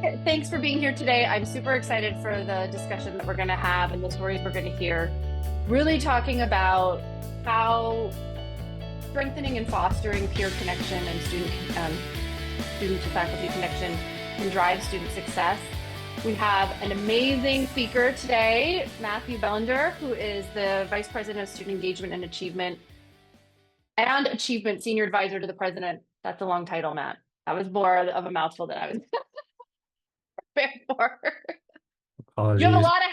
Thanks for being here today. I'm super excited for the discussion that we're going to have and the stories we're going to hear. Really talking about how strengthening and fostering peer connection and student to faculty connection can drive student success. We have an amazing speaker today, Matthew Belanger, who is the Vice President of Student Engagement and Achievement Senior Advisor to the President. That's a long title, Matt. That was more of a mouthful than I was prepared for. You have a Apologies. lot of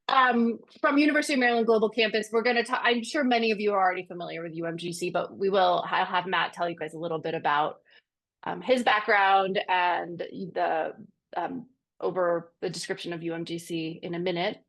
hats. From University of Maryland Global Campus, we're going to talk. I'm sure many of you are already familiar with UMGC, but I'll have Matt tell you guys a little bit about his background and over the description of UMGC in a minute.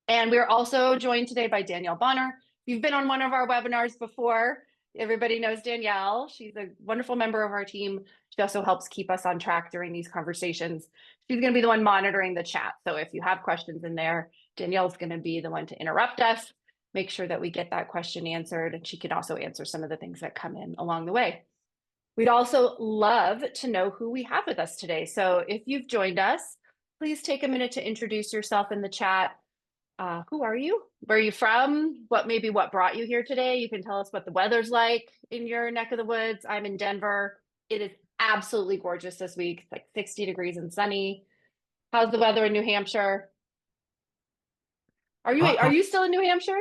And we're also joined today by Danielle Bonner. You've been on one of our webinars before. Everybody knows Danielle. She's a wonderful member of our team. She also helps keep us on track during these conversations. She's going to be the one monitoring the chat. So if you have questions in there, Danielle's going to be the one to interrupt us, make sure that we get that question answered. And she can also answer some of the things that come in along the way. We'd also love to know who we have with us today. So if you've joined us, please take a minute to introduce yourself in the chat. Who are you? Where are you from? What brought you here today? You can tell us what the weather's like in your neck of the woods. I'm in Denver. It is absolutely gorgeous this week. It's like 60 degrees and sunny. How's the weather in New Hampshire? Are you still in New Hampshire?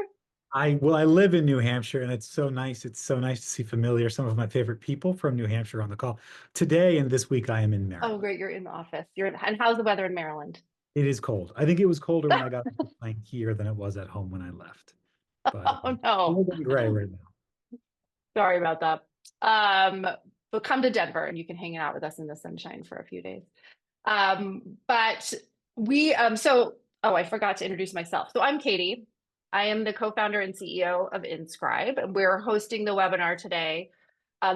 I live in New Hampshire, and it's so nice. It's so nice to see some of my favorite people from New Hampshire on the call today. And this week, I am in Oh, Maryland. great. You're in the office. And how's the weather in Maryland? It is cold. I think it was colder when I got on the plane here than it was at home when I left. But Oh a no. little bit gray right now. Sorry about that. But come to Denver and you can hang out with us in the sunshine for a few days. But I forgot to introduce myself. So I'm Katie. I am the co-founder and CEO of InScribe, and we're hosting the webinar today.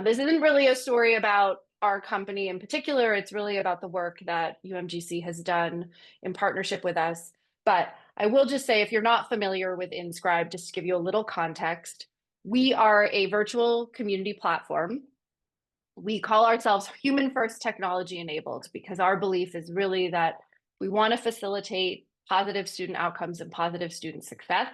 This isn't really a story about our company in particular. It's really about the work that UMGC has done in partnership with us. But I will just say, if you're not familiar with InScribe, just to give you a little context, we are a virtual community platform. We call ourselves human first technology enabled because our belief is really that we want to facilitate positive student outcomes and positive student success.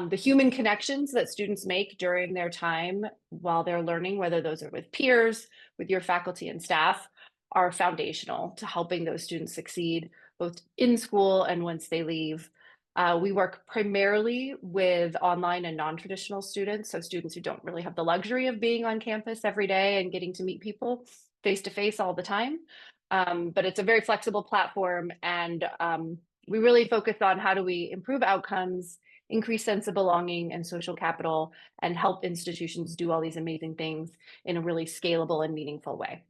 The human connections that students make during their time while they're learning, whether those are with peers, with your faculty and staff, are foundational to helping those students succeed both in school and once they leave. We work primarily with online and non-traditional students, so students who don't really have the luxury of being on campus every day and getting to meet people face-to-face all the time. But it's a very flexible platform, and we really focus on how do we improve outcomes, increase sense of belonging and social capital, and help institutions do all these amazing things in a really scalable and meaningful way.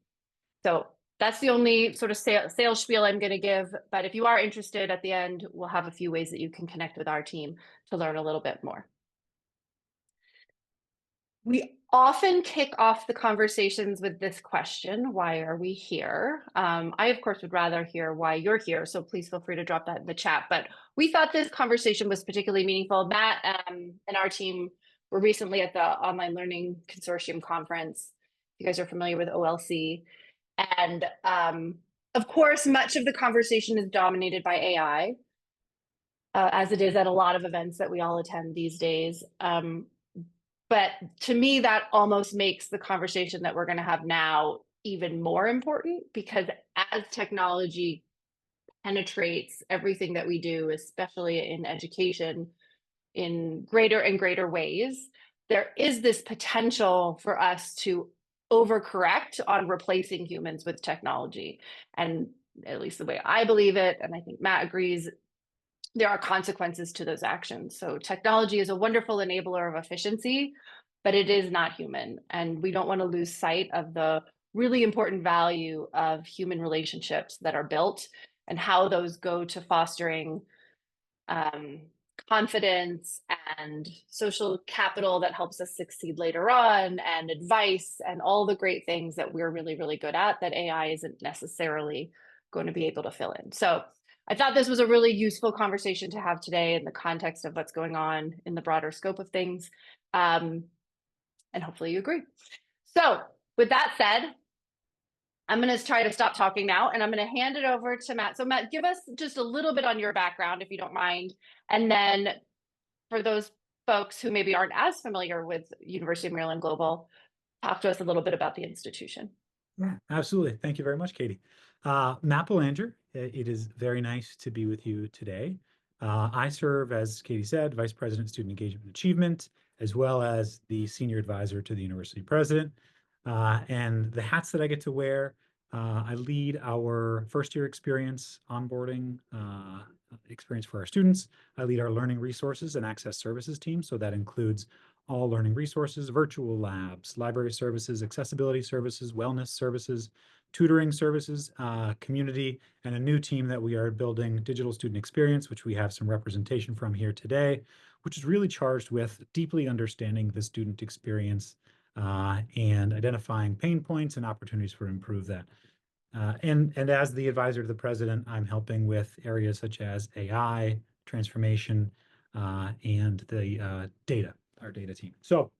So that's the only sort of sales spiel I'm going to give. But if you are interested, at the end, we'll have a few ways that you can connect with our team to learn a little bit more. We often kick off the conversations with this question: why are we here? I, of course, would rather hear why you're here, so please feel free to drop that in the chat. But we thought this conversation was particularly meaningful. Matt and our team were recently at the Online Learning Consortium conference. You guys are familiar with OLC. And of course, much of the conversation is dominated by AI, as it is at a lot of events that we all attend these days. But to me, that almost makes the conversation that we're going to have now even more important, because as technology penetrates everything that we do, especially in education, in greater and greater ways, there is this potential for us to overcorrect on replacing humans with technology. And at least the way I believe it, and I think Matt agrees, there are consequences to those actions. So technology is a wonderful enabler of efficiency, but it is not human. And we don't want to lose sight of the really important value of human relationships that are built and how those go to fostering confidence and social capital that helps us succeed later on, and advice and all the great things that we're really, really good at that AI isn't necessarily going to be able to fill in. So I thought this was a really useful conversation to have today in the context of what's going on in the broader scope of things. And hopefully you agree. So with that said, I'm going to try to stop talking now and I'm going to hand it over to Matt. So Matt, give us just a little bit on your background, if you don't mind. And then for those folks who maybe aren't as familiar with University of Maryland Global, talk to us a little bit about the institution. Yeah, absolutely. Thank you very much, Katie. Matt Belanger, it is very nice to be with you today. I serve, as Katie said, Vice President Student Engagement and Achievement, as well as the Senior Advisor to the University President. And the hats that I get to wear, I lead our first year experience onboarding experience for our students. I lead our learning resources and access services team. So that includes all learning resources, virtual labs, library services, accessibility services, wellness services, tutoring services, community, and a new team that we are building, digital student experience, which we have some representation from here today, which is really charged with deeply understanding the student experience and identifying pain points and opportunities for improve that. And as the advisor to the president, I'm helping with areas such as AI, transformation, and the data, our data team. So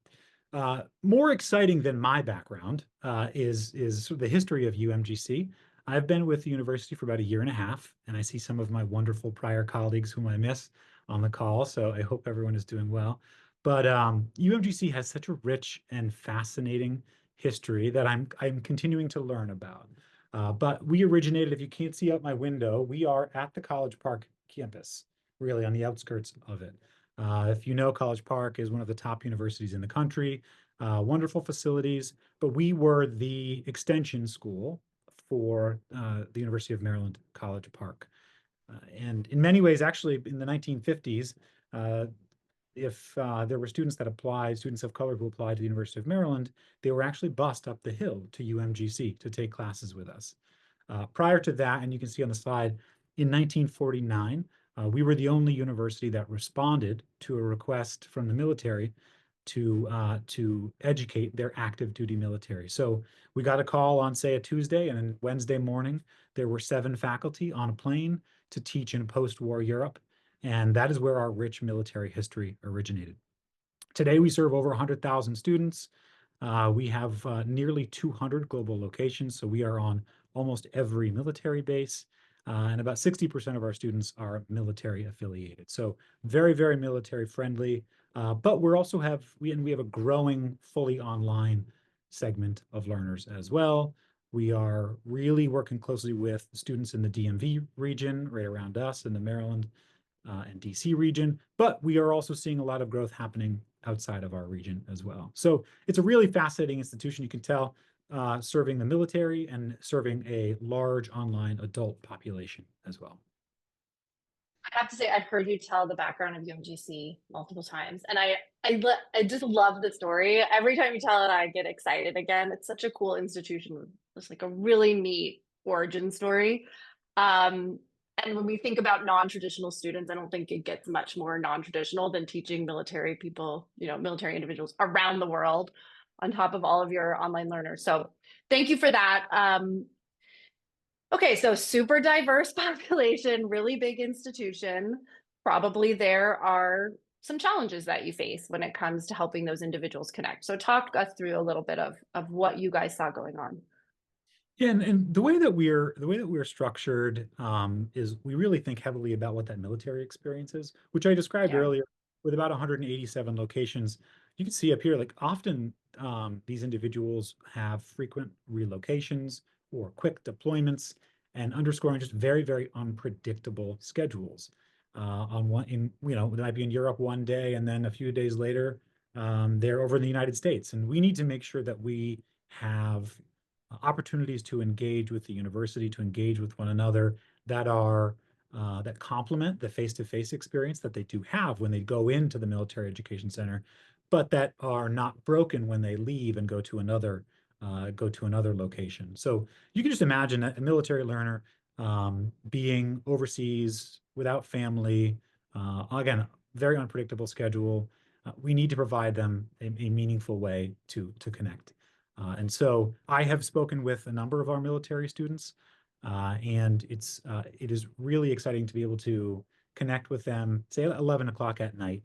more exciting than my background is sort of the history of UMGC. I've been with the university for about a year and a half, and I see some of my wonderful prior colleagues whom I miss on the call. So I hope everyone is doing well. But UMGC has such a rich and fascinating history that I'm continuing to learn about. But we originated, if you can't see out my window, we are at the College Park campus, really on the outskirts of it. If you know, College Park is one of the top universities in the country, wonderful facilities, but we were the extension school for the University of Maryland College Park. And in many ways, actually, in the 1950s, if there were students that applied, students of color who applied to the University of Maryland, they were actually bused up the hill to UMGC to take classes with us. Prior to that, and you can see on the slide, in 1949, we were the only university that responded to a request from the military to educate their active duty military. So we got a call on, say, a Tuesday, and then Wednesday morning, there were 7 faculty on a plane to teach in post-war Europe. And that is where our rich military history originated. Today, we serve over 100,000 students. We have nearly 200 global locations, so we are on almost every military base, and about 60% of our students are military affiliated. So very, very military friendly, but we also have a growing fully online segment of learners as well. We are really working closely with students in the DMV region, right around us in the Maryland and DC region, but we are also seeing a lot of growth happening outside of our region as well. So it's a really fascinating institution. You can tell serving the military and serving a large online adult population as well. I have to say, I've heard you tell the background of UMGC multiple times, and I just love the story. Every time you tell it, I get excited again. It's such a cool institution. It's like a really neat origin story. And when we think about non-traditional students, I don't think it gets much more non-traditional than teaching military people, military individuals around the world on top of all of your online learners. So thank you for that. Okay, so super diverse population, really big institution. Probably there are some challenges that you face when it comes to helping those individuals connect. So talk us through a little bit of what you guys saw going on. Yeah, and the way that we're structured is we really think heavily about what that military experience is, which I described Yeah. earlier with about 187 locations. You can see up here, like often these individuals have frequent relocations or quick deployments, and underscoring just very, very unpredictable schedules. It might be in Europe one day, and then a few days later, they're over in the United States, and we need to make sure that we have opportunities to engage with the university, to engage with one another that complement the face-to-face experience that they do have when they go into the military education center, but that are not broken when they leave and go to another location. So you can just imagine a military learner being overseas without family, again, very unpredictable schedule. We need to provide them a meaningful way to connect. And so I have spoken with a number of our military students, and it is really exciting to be able to connect with them, say at 11 o'clock at night,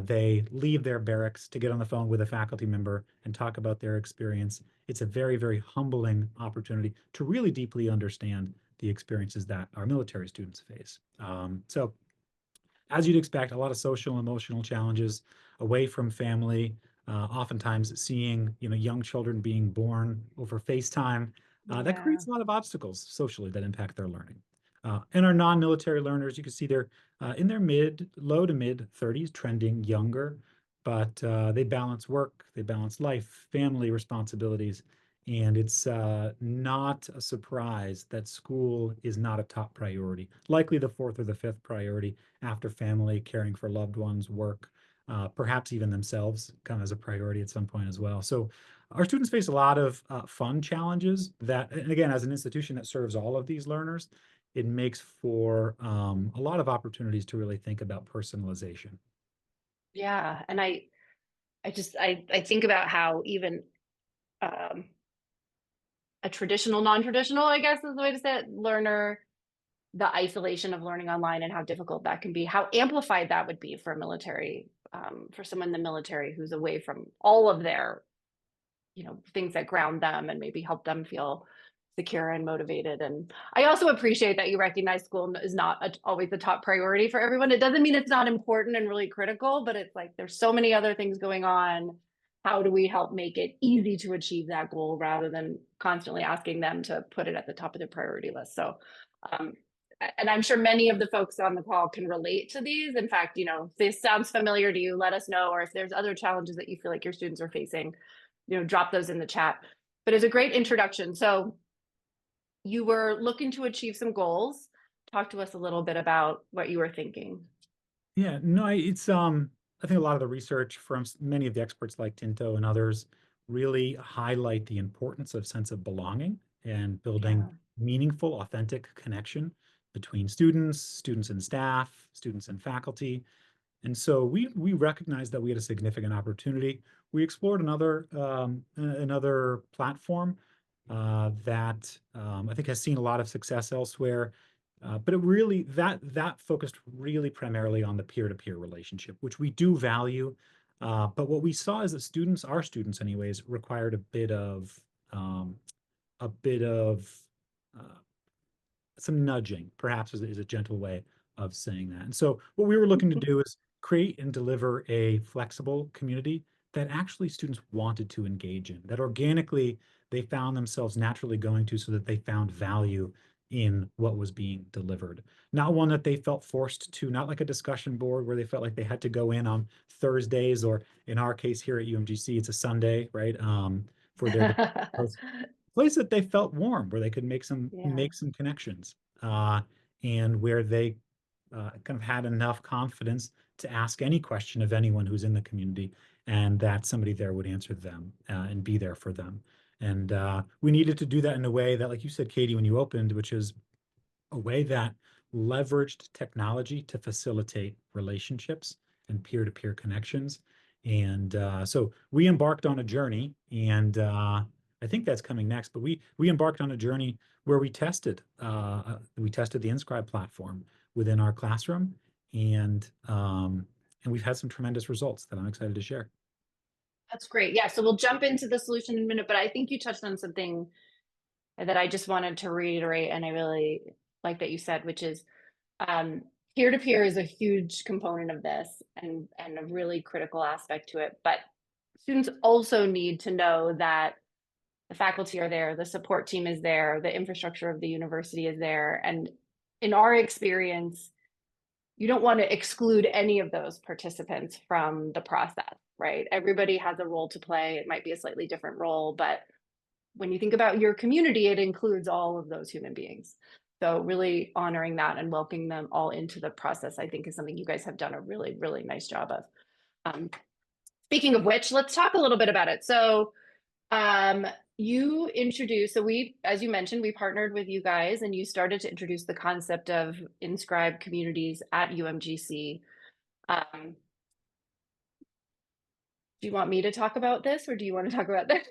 They leave their barracks to get on the phone with a faculty member and talk about their experience. It's a very, very humbling opportunity to really deeply understand the experiences that our military students face. So as you'd expect, a lot of social and emotional challenges away from family, oftentimes seeing, young children being born over FaceTime. That Yeah. creates a lot of obstacles socially that impact their learning. And our non-military learners, you can see they're in their low to mid 30s, trending younger, but they balance work, they balance life, family responsibilities, and it's not a surprise that school is not a top priority, likely the fourth or the fifth priority after family, caring for loved ones, work, perhaps even themselves come as a priority at some point as well. So our students face a lot of fun challenges that, and again, as an institution that serves all of these learners, it makes for a lot of opportunities to really think about personalization. Yeah. And I think about how even um, a traditional, non-traditional, I guess is the way to say it, learner, the isolation of learning online and how difficult that can be, how amplified that would be for a military, for someone in the military who's away from all of their, things that ground them and maybe help them feel secure and motivated. And I also appreciate that you recognize school is not always the top priority for everyone. It doesn't mean it's not important and really critical, but it's like there's so many other things going on. How do we help make it easy to achieve that goal rather than constantly asking them to put it at the top of their priority list? So, um, and I'm sure many of the folks on the call can relate to these. In fact, if this sounds familiar to you, let us know. Or if there's other challenges that you feel like your students are facing, drop those in the chat. But it's a great introduction. So you were looking to achieve some goals. Talk to us a little bit about what you were thinking. Yeah, no, it's I think a lot of the research from many of the experts like Tinto and others really highlight the importance of sense of belonging and building Yeah. meaningful, authentic connection between students and staff, students and faculty. And so we recognized that we had a significant opportunity. We explored another platform that I think has seen a lot of success elsewhere. But it really that focused really primarily on the peer-to-peer relationship, which we do value. But what we saw is that our students anyways, required um, a bit of uh, some nudging, perhaps is a gentle way of saying that. And so what we were looking to do is create and deliver a flexible community that actually students wanted to engage in, that organically they found themselves naturally going to so that they found value in what was being delivered. Not one that they felt forced to, not like a discussion board where they felt like they had to go in on Thursdays, or in our case here at UMGC, it's a Sunday, right? For their place that they felt warm, where they could make some Yeah, make some connections, and where they kind of had enough confidence to ask any question of anyone who's in the community, and that somebody there would answer them and be there for them. And we needed to do that in a way that, like you said, Katie, when you opened, which is a way that leveraged technology to facilitate relationships and peer-to-peer connections. And so we embarked on a journey, and I think that's coming next. But we embarked on a journey where we tested the InScribe platform within our classroom, and we've had some tremendous results that I'm excited to share. that's great. Yeah, so we'll jump into the solution in a minute, but I think you touched on something that I just wanted to reiterate, and I really like that you said, which is um, peer-to-peer is a huge component of this and a really critical aspect to it. But students also need to know that the faculty are there, the support team is there, the infrastructure of the university is there. And in our experience, you don't want to exclude any of those participants from the process, right? Everybody has a role to play. It might be a slightly different role, but when you think about your community, it includes all of those human beings. So really honoring that and welcoming them all into the process, I think is something you guys have done a really, really nice job of. Um, Speaking of which, let's talk a little bit about it. So um, you introduced, so we, as you mentioned, we partnered with you guys and you started to introduce the concept of InScribe communities at UMGC. Um, do you want me to talk about this or do you want to talk about this?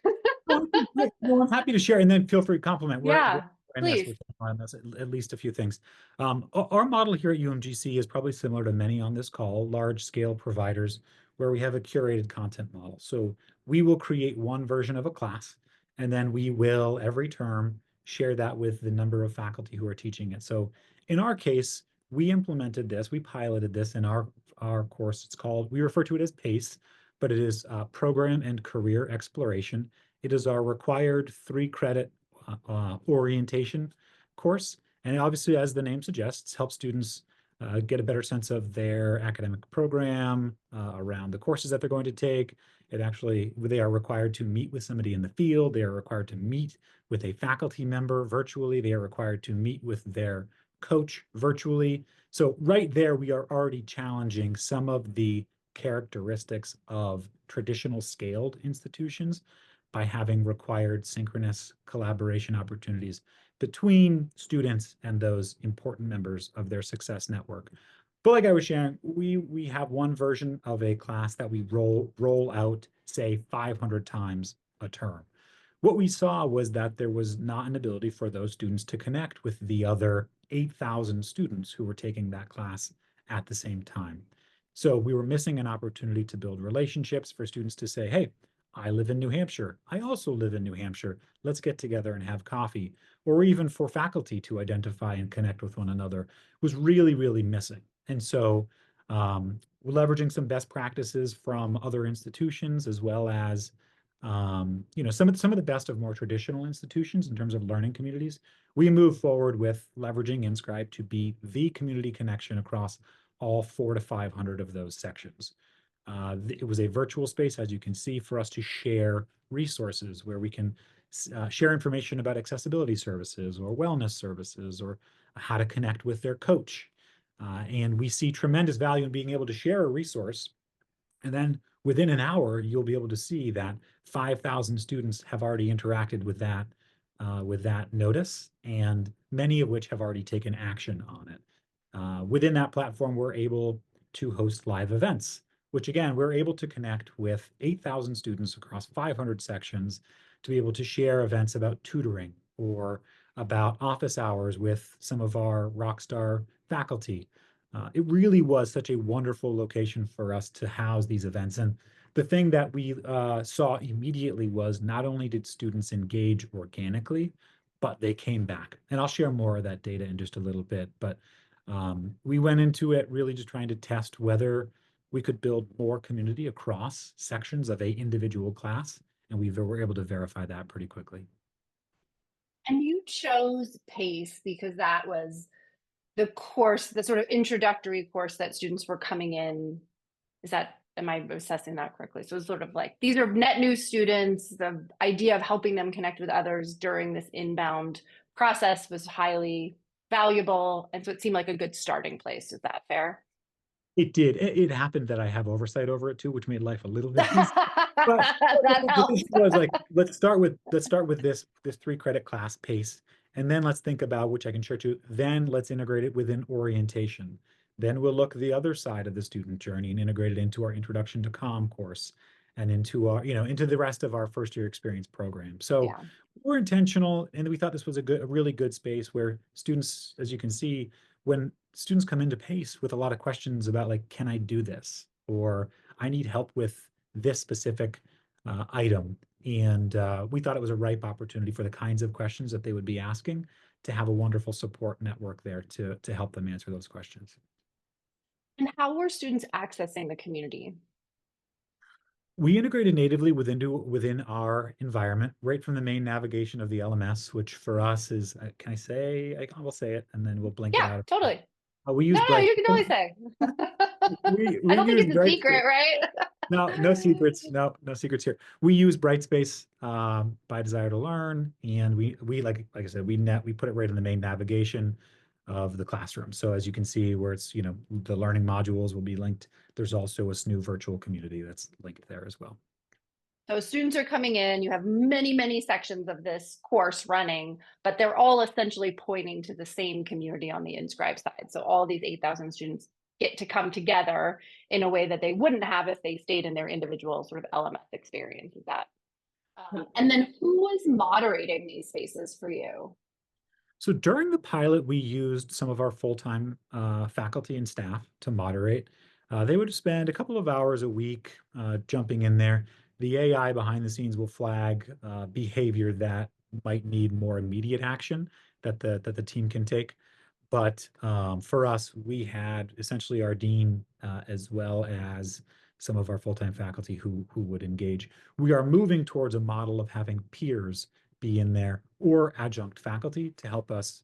Well, I'm happy to share, and then feel free to compliment where Yeah. And yes, Please. we'll touch on this, at least a few things. Our model here at UMGC is probably similar to many on this call, large scale providers, where we have a curated content model. So we will create one version of a class, and then we will every term share that with the number of faculty who are teaching it. So in our case, we implemented this, we piloted this in our course. It's called, we refer to it as PACE, but it is Program and Career Exploration. It is our required 3-credit orientation course. And obviously, as the name suggests, helps students get a better sense of their academic program, around the courses that they're going to take. They are required to meet with somebody in the field. They are required to meet with a faculty member virtually. They are required to meet with their coach virtually. So right there, we are already challenging some of the characteristics of traditional scaled institutions by having required synchronous collaboration opportunities between students and those important members of their success network. But like I was sharing, we have one version of a class that we roll out, say, 500 times a term. What we saw was that there was not an ability for those students to connect with the other 8,000 students who were taking that class at the same time. So we were missing an opportunity to build relationships for students to say, hey, I live in New Hampshire. I also live in New Hampshire. Let's get together and have coffee. Or even for faculty to identify and connect with one another was really, really missing. And so we're leveraging some best practices from other institutions, as well as some of the best of more traditional institutions in terms of learning communities. We move forward with leveraging InScribe to be the community connection across all 400 to 500 of those sections. It was a virtual space, as you can see, for us to share resources where we can share information about accessibility services or wellness services or how to connect with their coach. And we see tremendous value in being able to share a resource. And then within an hour, you'll be able to see that 5,000 students have already interacted with that notice, and many of which have already taken action on it. Within that platform, we're able to host live events, which again, we're able to connect with 8,000 students across 500 sections to be able to share events about tutoring or about office hours with some of our rockstar faculty. It really was such a wonderful location for us to house these events. And the thing that we saw immediately was not only did students engage organically, but they came back. And I'll share more of that data in just a little bit. But we went into it really just trying to test whether we could build more community across sections of a individual class. And we were able to verify that pretty quickly. And you chose PACE because that was the course, the sort of introductory course that students were coming in. Am I assessing that correctly? So it's sort of like, these are net new students. The idea of helping them connect with others during this inbound process was highly valuable. And so it seemed like a good starting place. Is that fair? It did. It happened that I have oversight over it too, which made life a little bit easier. But That the helps. thing was like, let's start with this 3-credit class PACE, and then let's think about, which I can share too. Then let's integrate it within orientation. Then we'll look the other side of the student journey and integrate it into our Introduction to Comm course and into our, into the rest of our first year experience program. So Yeah. we're intentional, and we thought this was a really good space where students, as you can see, when students come into PACE with a lot of questions about like, can I do this? Or I need help with this specific item. And we thought it was a ripe opportunity for the kinds of questions that they would be asking to have a wonderful support network there to help them answer those questions. And how were students accessing the community? We integrated natively within our environment, right from the main navigation of the LMS, which for us is, can I say, I will say it, and then we'll blink it Yeah, out. totally. We No, use no, you can totally Brightspace. say. I We don't think use it's a Brightspace. secret, right? No, no secrets. No secrets here. We use Brightspace by Desire to Learn, and we like I said, we put it right in the main navigation of the classroom. So as you can see, where it's the learning modules will be linked. There's also a SNU virtual community that's linked there as well. So students are coming in, you have many, many sections of this course running, but they're all essentially pointing to the same community on the InScribe side. So all these 8,000 students get to come together in a way that they wouldn't have if they stayed in their individual sort of LMS experiences. And then who was moderating these spaces for you? So during the pilot, we used some of our full-time faculty and staff to moderate. They would spend a couple of hours a week jumping in there. The AI behind the scenes will flag behavior that might need more immediate action that the team can take. But for us, we had essentially our dean as well as some of our full-time faculty who would engage. We are moving towards a model of having peers be in there or adjunct faculty to help us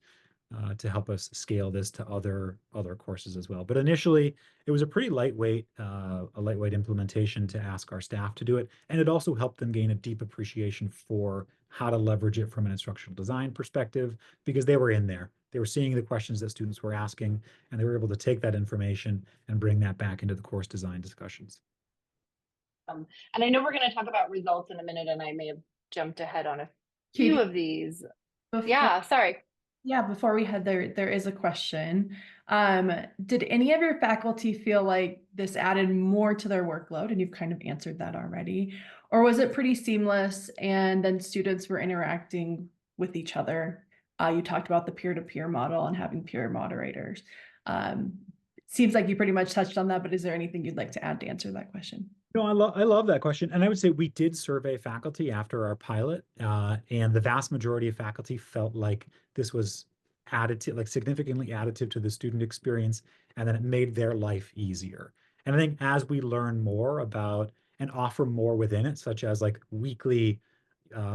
scale this to other courses as well. But initially, it was a pretty lightweight implementation to ask our staff to do it, and it also helped them gain a deep appreciation for how to leverage it from an instructional design perspective because they were in there. They were seeing the questions that students were asking, and they were able to take that information and bring that back into the course design discussions. And I know we're going to talk about results in a minute, and I may have jumped ahead on a few Katie, of these. before, Yeah, sorry. yeah, before we head there is a question. Did any of your faculty feel like this added more to their workload? And you've kind of answered that already. Or was it pretty seamless and then students were interacting with each other? You talked about the peer-to-peer model and having peer moderators. Seems like you pretty much touched on that, but is there anything you'd like to add to answer that question? No, I love that question. And I would say we did survey faculty after our pilot, and the vast majority of faculty felt like this was additive, like significantly additive to the student experience, and then it made their life easier. And I think as we learn more about and offer more within it, such as like weekly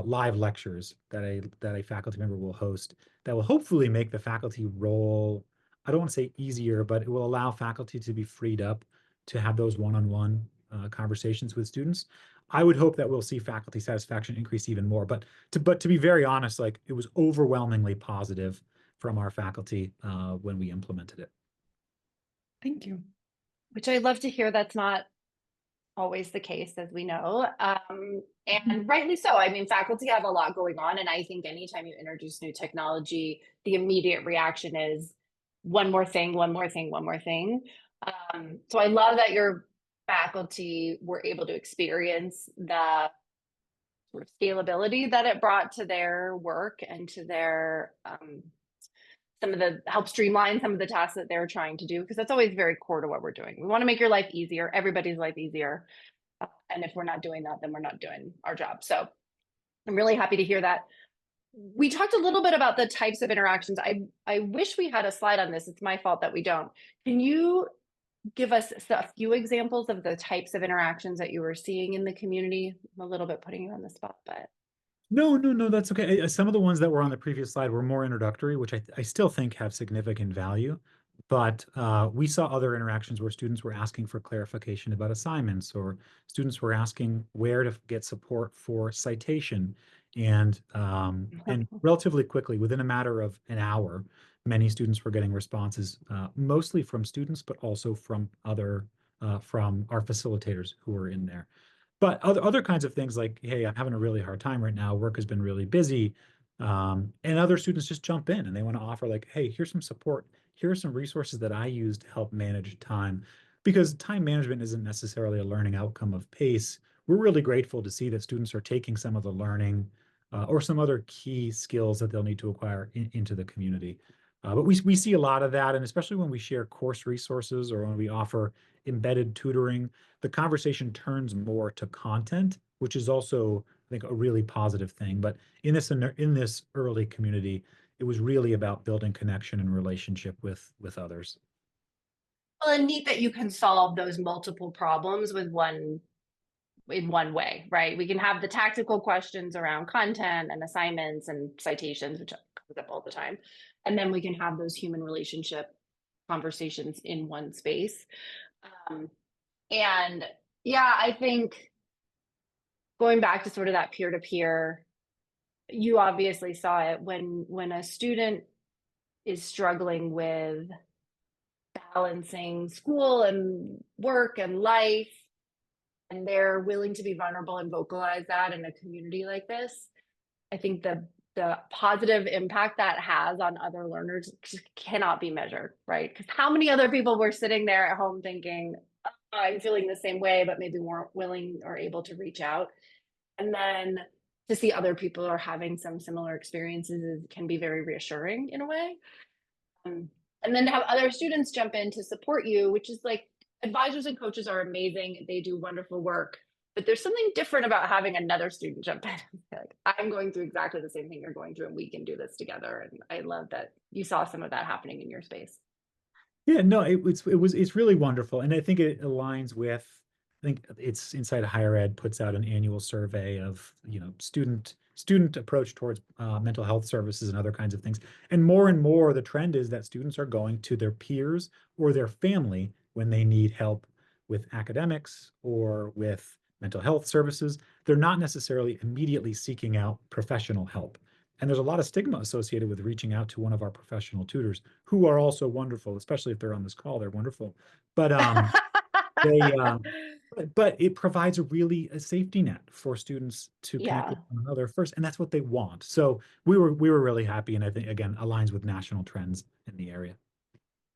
live lectures that a faculty member will host, that will hopefully make the faculty role, I don't want to say easier, but it will allow faculty to be freed up to have those one-on-one conversations with students. I would hope that we'll see faculty satisfaction increase even more. But to be very honest, like it was overwhelmingly positive from our faculty when we implemented it. Thank you. Which I love to hear. That's not always the case, as we know. And rightly so. I mean, faculty have a lot going on. And I think anytime you introduce new technology, the immediate reaction is one more thing, one more thing, one more thing. So I love that your faculty were able to experience the sort of scalability that it brought to their work and to their some of the help streamline some of the tasks that they're trying to do, because that's always very core to what we're doing. We want to make your life easier, everybody's life easier. And if we're not doing that, then we're not doing our job. So I'm really happy to hear that. We talked a little bit about the types of interactions. I wish we had a slide on this. It's my fault that we don't. Can you give us a few examples of the types of interactions that you were seeing in the community? I'm a little bit putting you on the spot, but. No, that's okay. Some of the ones that were on the previous slide were more introductory, which I still think have significant value. But we saw other interactions where students were asking for clarification about assignments, or students were asking where to get support for citation. And relatively quickly, within a matter of an hour, many students were getting responses, mostly from students, but also from from our facilitators who were in there. But other kinds of things like, hey, I'm having a really hard time right now. Work has been really busy. And other students just jump in and they want to offer like, hey, here's some support. Here are some resources that I use to help manage time. Because time management isn't necessarily a learning outcome of pace. We're really grateful to see that students are taking some of the learning or some other key skills that they'll need to acquire into the community. But we see a lot of that, and especially when we share course resources or when we offer embedded tutoring, the conversation turns more to content, which is also, I think, a really positive thing. But in this early community, it was really about building connection and relationship with others. Well, and neat that you can solve those multiple problems with in one way, right? We can have the tactical questions around content and assignments and citations, which comes up all the time. And then we can have those human relationship conversations in one space. And yeah, I think going back to sort of that peer-to-peer, you obviously saw it when a student is struggling with balancing school and work and life, and they're willing to be vulnerable and vocalize that in a community like this. I think the positive impact that has on other learners cannot be measured, right? Because how many other people were sitting there at home thinking, oh, I'm feeling the same way, but maybe weren't willing or able to reach out. And then to see other people are having some similar experiences can be very reassuring in a way. And then to have other students jump in to support you, which is like, advisors and coaches are amazing. They do wonderful work, but there's something different about having another student jump in. Like, I'm going through exactly the same thing you're going through, and we can do this together. And I love that you saw some of that happening in your space. Yeah, no, it's really wonderful. And I think it aligns with, I think it's Inside Higher Ed puts out an annual survey of, student approach towards mental health services and other kinds of things. And more, the trend is that students are going to their peers or their family when they need help with academics or with mental health services. They're not necessarily immediately seeking out professional help. And there's a lot of stigma associated with reaching out to one of our professional tutors, who are also wonderful, especially if they're on this call, they're wonderful. But they but it provides a safety net for students to connect with one another first, and that's what they want. So we were really happy, and I think again aligns with national trends in the area.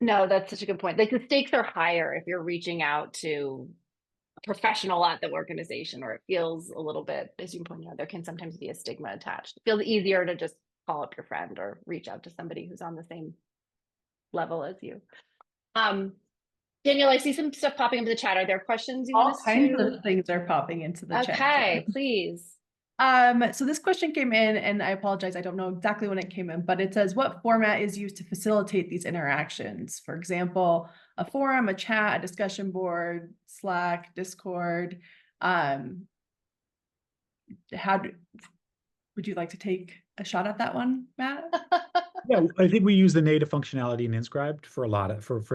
No, that's such a good point. Like, the stakes are higher if you're reaching out to a professional at the organization, or it feels a little bit, as you pointed out, there can sometimes be a stigma attached. It feels easier to just call up your friend or reach out to somebody who's on the same level as you. Danielle, I see some stuff popping into the chat. Are there questions you want us to? All kinds of things are popping into the chat. Okay, please. So this question came in, and I apologize, I don't know exactly when it came in, but it says, what format is used to facilitate these interactions? For example, a forum, a chat, a discussion board, Slack, Discord. Would you like to take a shot at that one, Matt? Yeah, I think we use the native functionality in InScribe for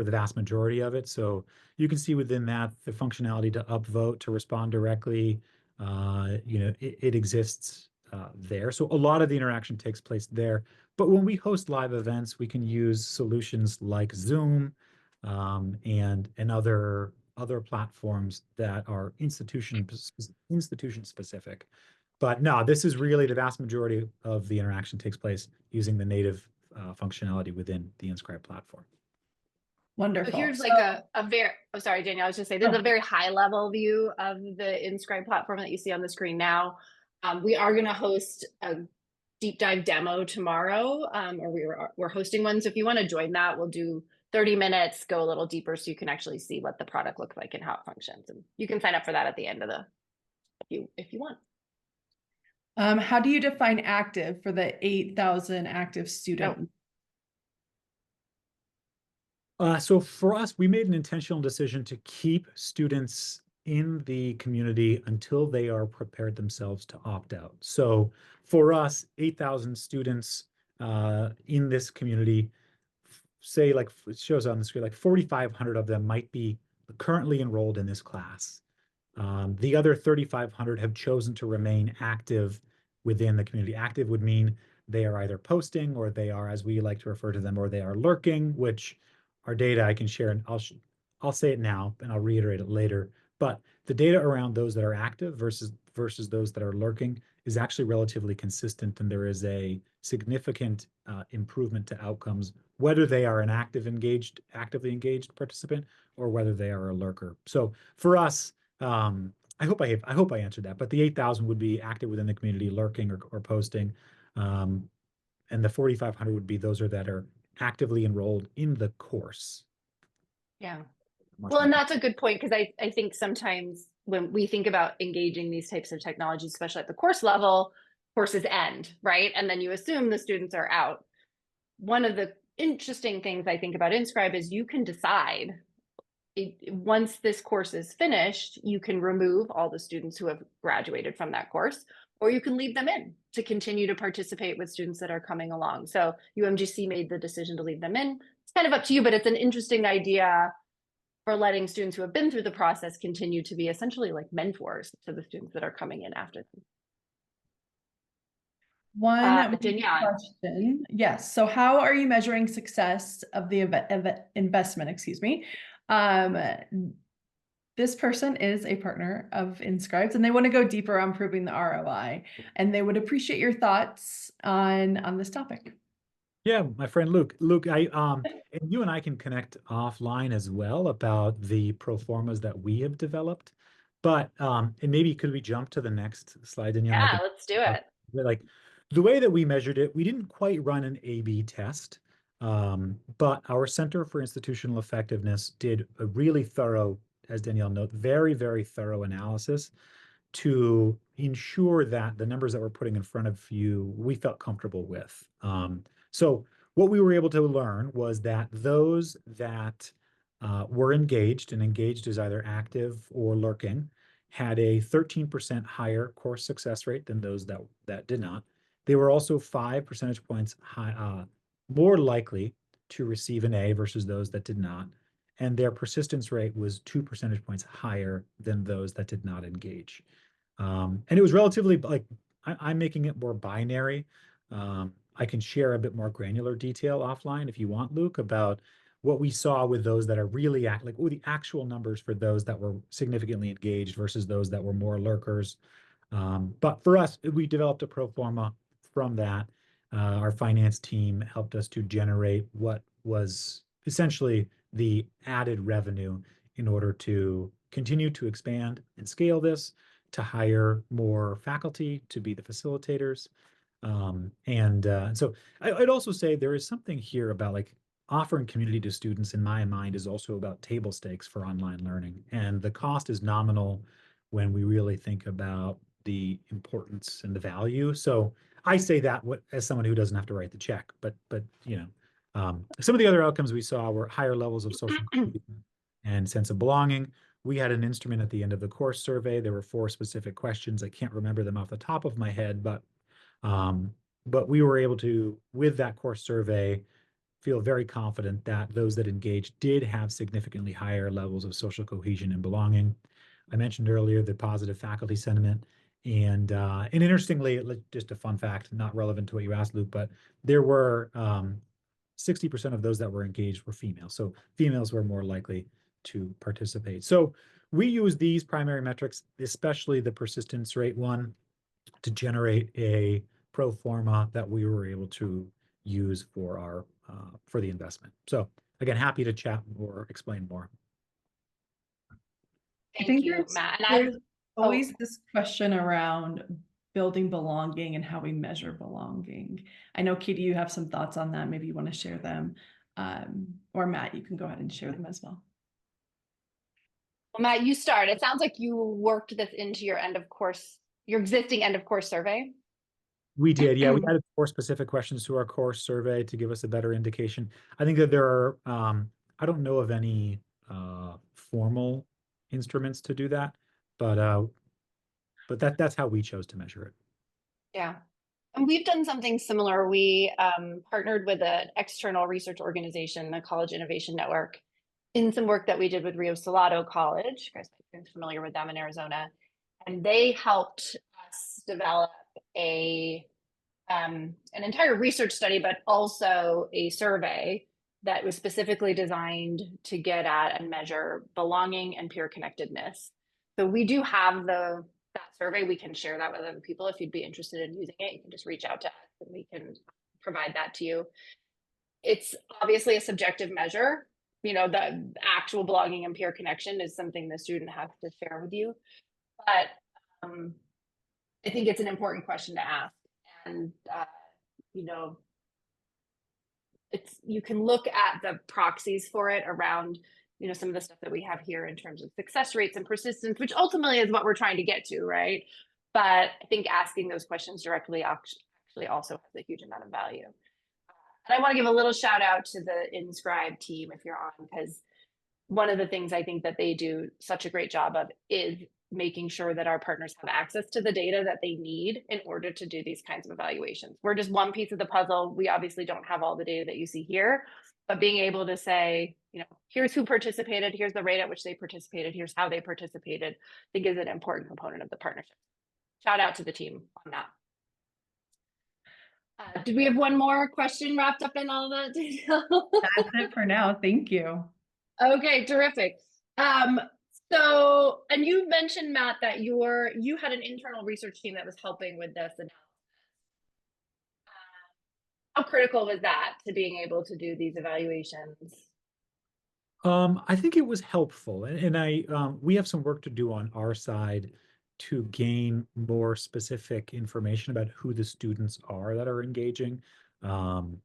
the vast majority of it. So you can see within that the functionality to upvote, to respond directly. It exists there. So a lot of the interaction takes place there. But when we host live events, we can use solutions like Zoom and other platforms that are institution specific. But no, this is really the vast majority of the interaction takes place using the native functionality within the InScribe platform. Wonderful. So here's like a very, oh, sorry, Danielle, I was just saying, this is a very high level view of the InScribe platform that you see on the screen now. We are going to host a deep dive demo tomorrow, or we're hosting one. So if you want to join that, we'll do 30 minutes, go a little deeper so you can actually see what the product looks like and how it functions. And you can sign up for that at the end of if you want. How do you define active for the 8,000 active students? So for us, we made an intentional decision to keep students in the community until they are prepared themselves to opt out. So for us, 8,000 students in this community, say, like it shows on the screen, like 4,500 of them might be currently enrolled in this class. The other 3,500 have chosen to remain active within the community. Active would mean they are either posting, or they are, as we like to refer to them, or they are lurking, which our data I can share, and I'll say it now and I'll reiterate it later. But the data around those that are active versus those that are lurking is actually relatively consistent, and there is a significant improvement to outcomes, whether they are an actively engaged participant or whether they are a lurker. So for us, I hope I answered that. But the 8,000 would be active within the community, lurking or posting, and the 4,500 would be those that are actively enrolled in the course. Yeah. Well, and that's a good point, because I think sometimes when we think about engaging these types of technologies, especially at the course level, courses end, right? And then you assume the students are out. One of the interesting things I think about InScribe is you can decide once this course is finished, you can remove all the students who have graduated from that course, or you can leave them in to continue to participate with students that are coming along. So UMGC made the decision to leave them in. It's kind of up to you, but it's an interesting idea for letting students who have been through the process continue to be essentially like mentors to the students that are coming in after them. One Danielle. question. Yes. So how are you measuring success of the investment? Excuse me. This person is a partner of InScribe, and they want to go deeper on proving the ROI, and they would appreciate your thoughts on this topic. Yeah, my friend Luke. Luke, and you and I can connect offline as well about the pro formas that we have developed. But and maybe could we jump to the next slide, Danielle? I Yeah, can let's do it. like the way that we measured it, we didn't quite run an A/B test, but our Center for Institutional Effectiveness did a really thorough, as Danielle noted, very, very thorough analysis to ensure that the numbers that we're putting in front of you, we felt comfortable with. So what we were able to learn was that those that were engaged, and engaged is either active or lurking, had a 13% higher course success rate than those that did not. They were also 5 percentage points more likely to receive an A versus those that did not. And their persistence rate was 2 percentage points higher than those that did not engage. And it was relatively like, I'm making it more binary. I can share a bit more granular detail offline if you want, Luke, about what we saw with those that are really like the actual numbers for those that were significantly engaged versus those that were more lurkers. But for us, we developed a pro forma from that. Our finance team helped us to generate what was essentially the added revenue in order to continue to expand and scale this, to hire more faculty to be the facilitators. So I'd also say there is something here about like offering community to students, in my mind, is also about table stakes for online learning. And the cost is nominal when we really think about the importance and the value. So I say that as someone who doesn't have to write the check, but some of the other outcomes we saw were higher levels of social and sense of belonging. We had an instrument at the end of the course survey. There were 4 specific questions. I can't remember them off the top of my head, but we were able to, with that course survey, feel very confident that those that engaged did have significantly higher levels of social cohesion and belonging. I mentioned earlier the positive faculty sentiment. And interestingly, just a fun fact, not relevant to what you asked, Luke, but there were 60% of those that were engaged were female. So females were more likely to participate. So we use these primary metrics, especially the persistence rate one, to generate a pro forma that we were able to use for our for the investment. So again, happy to chat or explain more. Thank you, Matt. And there's always this question around building belonging and how we measure belonging. I know, Katie, you have some thoughts on that. Maybe you want to share them. Or Matt, you can go ahead and share them as well. Well, Matt, you start. It sounds like you worked this into your your existing end of course survey. We did, yeah. We added 4 specific questions to our course survey to give us a better indication. I think that there are, I don't know of any formal instruments to do that, but that's how we chose to measure it. Yeah. And we've done something similar. We partnered with an external research organization, the College Innovation Network, in some work that we did with Rio Salado College. You guys might be familiar with them in Arizona. And they helped us develop an entire research study, but also a survey that was specifically designed to get at and measure belonging and peer connectedness. So we do have that survey. We can share that with other people. If you'd be interested in using it, you can just reach out to us and we can provide that to you. It's obviously a subjective measure. You know, the actual belonging and peer connection is something the student has to share with you. But I think it's an important question to ask. And, you know, you can look at the proxies for it around, you know, some of the stuff that we have here in terms of success rates and persistence, which ultimately is what we're trying to get to, right? But I think asking those questions directly actually also has a huge amount of value. And I want to give a little shout out to the InScribe team if you're on, because one of the things I think that they do such a great job of is making sure that our partners have access to the data that they need in order to do these kinds of evaluations. We're just one piece of the puzzle. We obviously don't have all the data that you see here, but being able to say, you know, here's who participated, here's the rate at which they participated, here's how they participated, I think is an important component of the partnership. Shout out to the team on that. Did we have one more question wrapped up in all that detail? That's it for now. Thank you. Okay, terrific. So, and you mentioned, Matt, that you had an internal research team that was helping with this analysis. How critical was that to being able to do these evaluations? I think it was helpful, and we have some work to do on our side to gain more specific information about who the students are that are engaging. Um,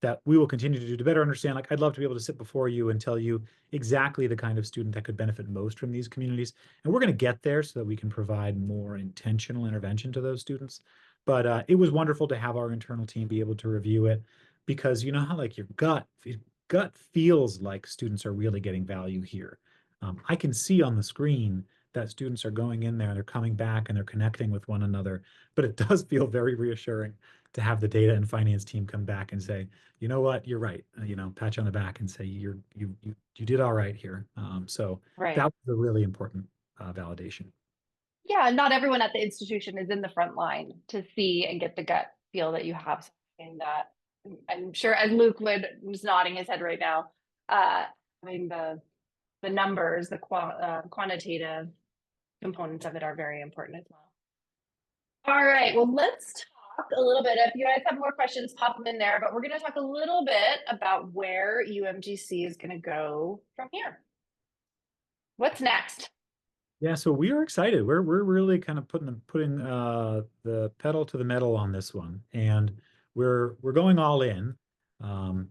that we will continue to do to better understand. Like, I'd love to be able to sit before you and tell you exactly the kind of student that could benefit most from these communities. And we're going to get there so that we can provide more intentional intervention to those students. But it was wonderful to have our internal team be able to review it, because you know how like your gut feels like students are really getting value here. I can see on the screen that students are going in there, they're coming back and they're connecting with one another, but it does feel very reassuring to have the data and finance team come back and say, you know what, you're right. Pat you on the back and say you did all right here. So that Right. was a really important validation. Yeah, not everyone at the institution is in the front line to see and get the gut feel that you have something that I'm sure, as Luke was nodding his head right now, having the numbers, the quantitative components of it are very important as well. All right, well, let's talk a little bit. If you guys have more questions, pop them in there, but we're going to talk a little bit about where UMGC is going to go from here. What's next? Yeah, so we are excited. We're really kind of putting the pedal to the metal on this one, and we're going all in.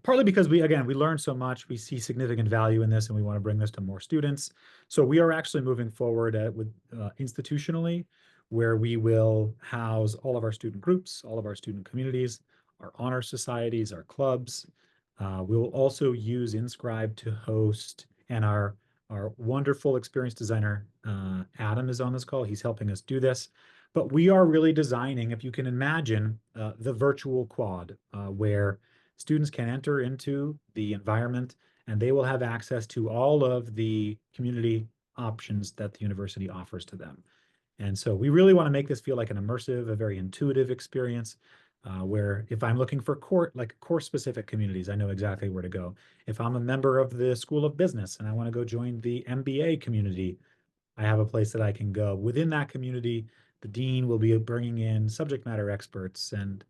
Partly because we learned so much, we see significant value in this, and we want to bring this to more students. So we are actually moving forward with institutionally, where we will house all of our student groups, all of our student communities, our honor societies, our clubs. We will also use InScribe to host, and our wonderful experience designer, Adam, is on this call. He's helping us do this. But we are really designing, if you can imagine, the virtual quad, where students can enter into the environment and they will have access to all of the community options that the university offers to them. And so we really want to make this feel like an immersive, a very intuitive experience, where if I'm looking for course-specific communities, I know exactly where to go. If I'm a member of the School of Business and I want to go join the MBA community, I have a place that I can go. Within that community, the dean will be bringing in subject matter experts and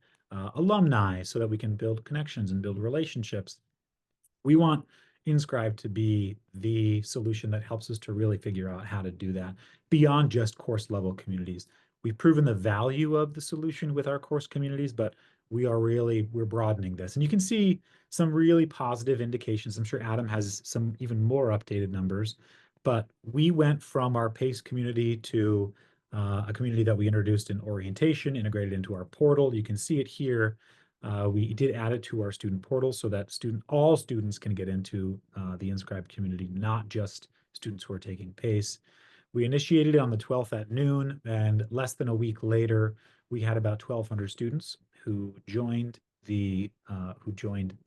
alumni so that we can build connections and build relationships. We want InScribe to be the solution that helps us to really figure out how to do that beyond just course level communities. We've proven the value of the solution with our course communities, but we're broadening this. And you can see some really positive indications. I'm sure Adam has some even more updated numbers, but we went from our PACE community to a community that we introduced in orientation, integrated into our portal. You can see it here. We did add it to our student portal so that all students can get into the InScribe community, not just students who are taking PACE. We initiated it on the 12th at noon, and less than a week later, we had about 1,200 students who joined the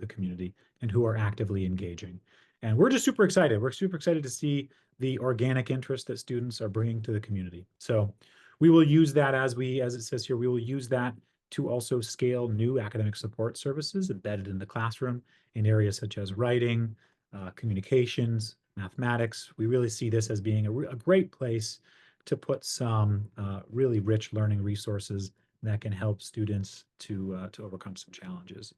community and who are actively engaging. And we're just super excited. We're super excited to see the organic interest that students are bringing to the community. So we will use that, as it says here, we will use that to also scale new academic support services embedded in the classroom in areas such as writing, communications, mathematics. We really see this as being a great place to put some really rich learning resources that can help students to overcome some challenges.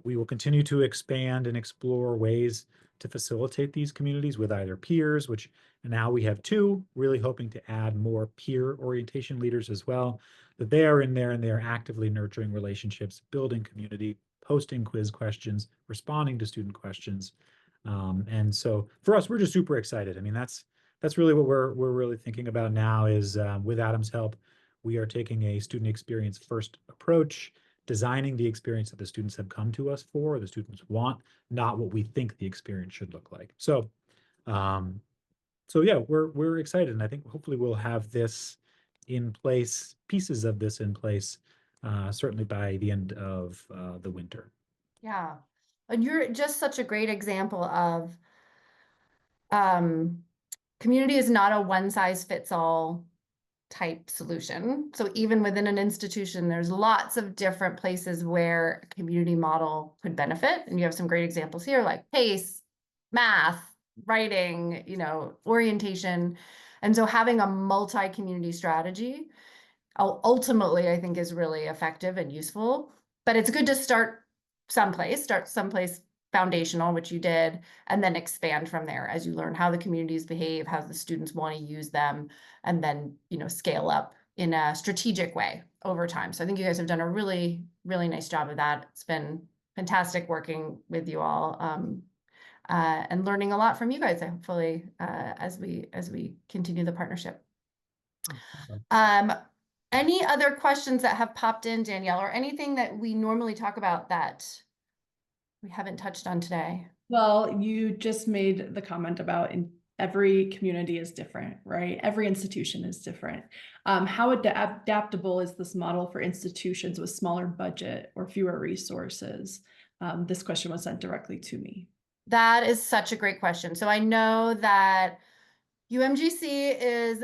We will continue to expand and explore ways to facilitate these communities with either peers, which now we have 2, really hoping to add more peer orientation leaders as well, that they are in there and they are actively nurturing relationships, building community, posting quiz questions, responding to student questions. And so for us, we're just super excited. I mean, that's really what we're really thinking about now is with Adam's help, we are taking a student experience first approach, designing the experience that the students have come to us for, the students want, not what we think the experience should look like. So, yeah, we're excited, and I think hopefully we'll have this in place, pieces of this in place, certainly by the end of the winter. Yeah. And you're just such a great example of community is not a one size fits all type solution. So even within an institution, there's lots of different places where a community model could benefit. And you have some great examples here, like PACE, math, writing, orientation. And so having a multi-community strategy ultimately, I think, is really effective and useful. But it's good to start someplace foundational, which you did, and then expand from there as you learn how the communities behave, how the students want to use them, and then, you know, scale up in a strategic way over time. So I think you guys have done a really, really nice job of that. It's been fantastic working with you all, and learning a lot from you guys, hopefully, as we continue the partnership. Any other questions that have popped in, Danielle, or anything that we normally talk about that we haven't touched on today? Well, you just made the comment about every community is different, right? Every institution is different. How adaptable is this model for institutions with smaller budget or fewer resources? This question was sent directly to me. That is such a great question. So I know that UMGC is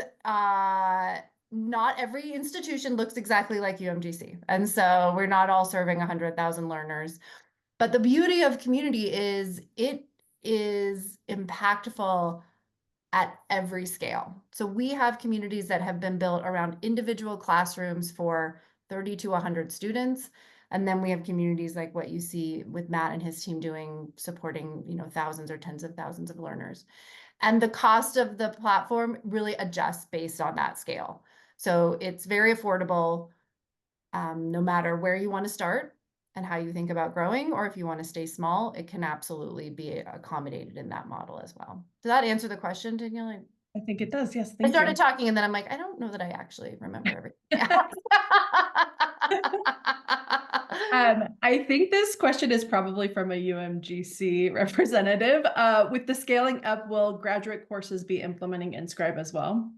not every institution looks exactly like UMGC. And so we're not all serving 100,000 learners. But the beauty of community is it is impactful at every scale. So we have communities that have been built around individual classrooms for 30 to 100 students. And then we have communities like what you see with Matt and his team doing, supporting, you know, thousands or tens of thousands of learners. And the cost of the platform really adjusts based on that scale. So it's very affordable, no matter where you want to start and how you think about growing, or if you want to stay small, it can absolutely be accommodated in that model as well. Does that answer the question, Danielle? I think it does. Yes. I Thank started you. talking and then I'm like, I don't know that I actually remember everything. I think this question is probably from a UMGC representative. With the scaling up, will graduate courses be implementing InScribe as well?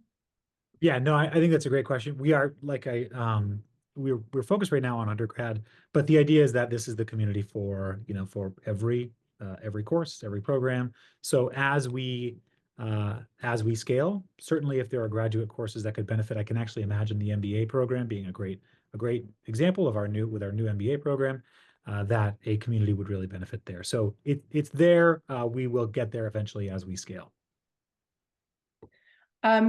Yeah, no, I think that's a great question. We are we're focused right now on undergrad, but the idea is that this is the community for, you know, for every course, every program. So as we scale, certainly if there are graduate courses that could benefit, I can actually imagine the MBA program being a great example of our new MBA program, that a community would really benefit there. So it's there. We will get there eventually as we scale.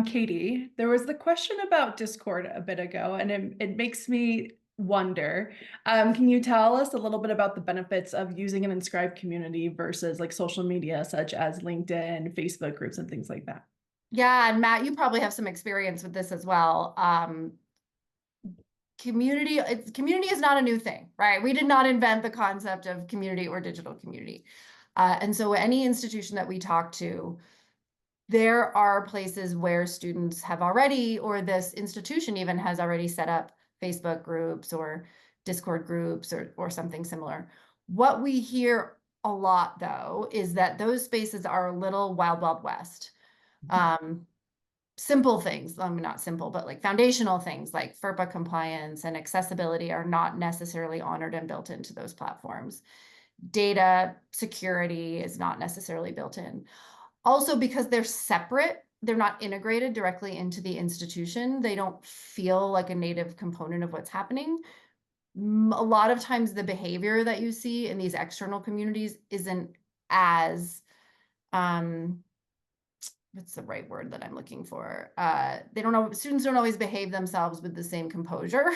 Katie, there was the question about Discord a bit ago, and it makes me wonder, can you tell us a little bit about the benefits of using an InScribe community versus like social media, such as LinkedIn, Facebook groups, and things like that? Yeah, and Matt, you probably have some experience with this as well. Community is not a new thing, right? We did not invent the concept of community or digital community. And so any institution that we talk to, there are places where students have already, or this institution even has already set up Facebook groups or Discord groups or something similar. What we hear a lot, though, is that those spaces are a little wild, wild west. Simple things, not simple, but like foundational things like FERPA compliance and accessibility are not necessarily honored and built into those platforms. Data security is not necessarily built in. Also, because they're separate, they're not integrated directly into the institution. They don't feel like a native component of what's happening. A lot of times the behavior that you see in these external communities isn't as, what's the right word that I'm looking for? Students don't always behave themselves with the same composure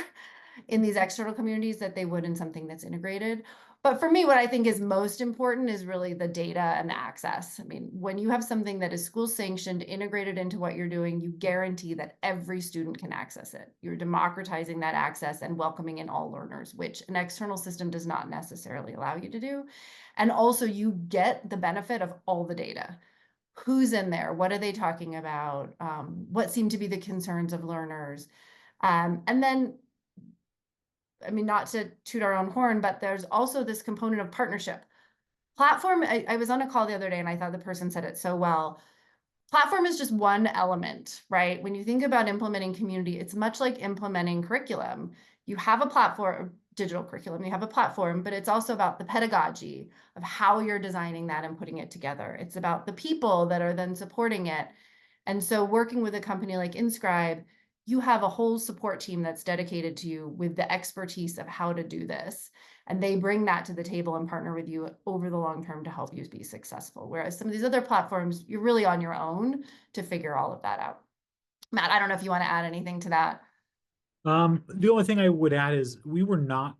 in these external communities that they would in something that's integrated. But for me, what I think is most important is really the data and the access. I mean, when you have something that is school sanctioned, integrated into what you're doing, you guarantee that every student can access it. You're democratizing that access and welcoming in all learners, which an external system does not necessarily allow you to do. And also you get the benefit of all the data. Who's in there? What are they talking about? What seem to be the concerns of learners? And then, I mean, not to toot our own horn, but there's also this component of partnership. Platform, I was on a call the other day and I thought the person said it so well. Platform is just one element, right? When you think about implementing community, it's much like implementing curriculum. You have a platform, digital curriculum, you have a platform, but it's also about the pedagogy of how you're designing that and putting it together. It's about the people that are then supporting it. And so working with a company like InScribe, you have a whole support team that's dedicated to you with the expertise of how to do this. And they bring that to the table and partner with you over the long term to help you be successful. Whereas some of these other platforms, you're really on your own to figure all of that out. Matt, I don't know if you want to add anything to that. The only thing I would add is we were not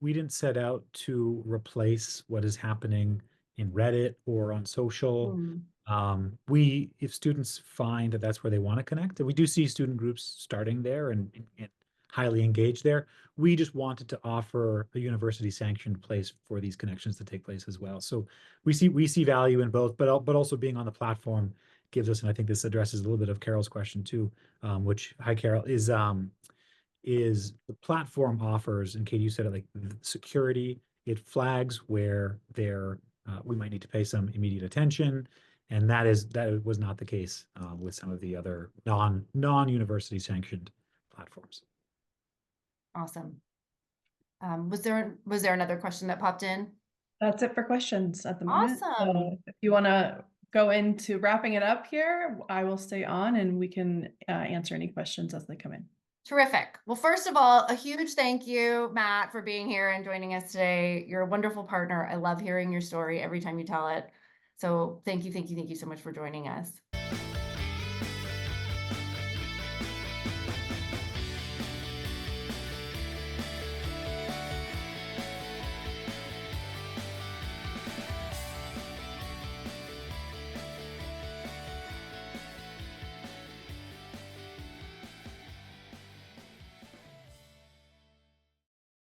we didn't set out to replace what is happening in Reddit or on social. If students find that that's where they want to connect, and we do see student groups starting there and highly engaged there, we just wanted to offer a university sanctioned place for these connections to take place as well. So we see value in both, but also being on the platform gives us, and I think this addresses a little bit of Carol's question too, which, hi Carol, is the platform offers, and Katie, you said it, like security. It flags where we might need to pay some immediate attention, and that was not the case with some of the other non-university sanctioned platforms. Awesome. Was there another question that popped in? That's it for questions at the moment. Awesome. So if you want to go into wrapping it up here, I will stay on and we can answer any questions as they come in. Terrific. Well, first of all, a huge thank you, Matt, for being here and joining us today. You're a wonderful partner. I love hearing your story every time you tell it. So thank you so much for joining us.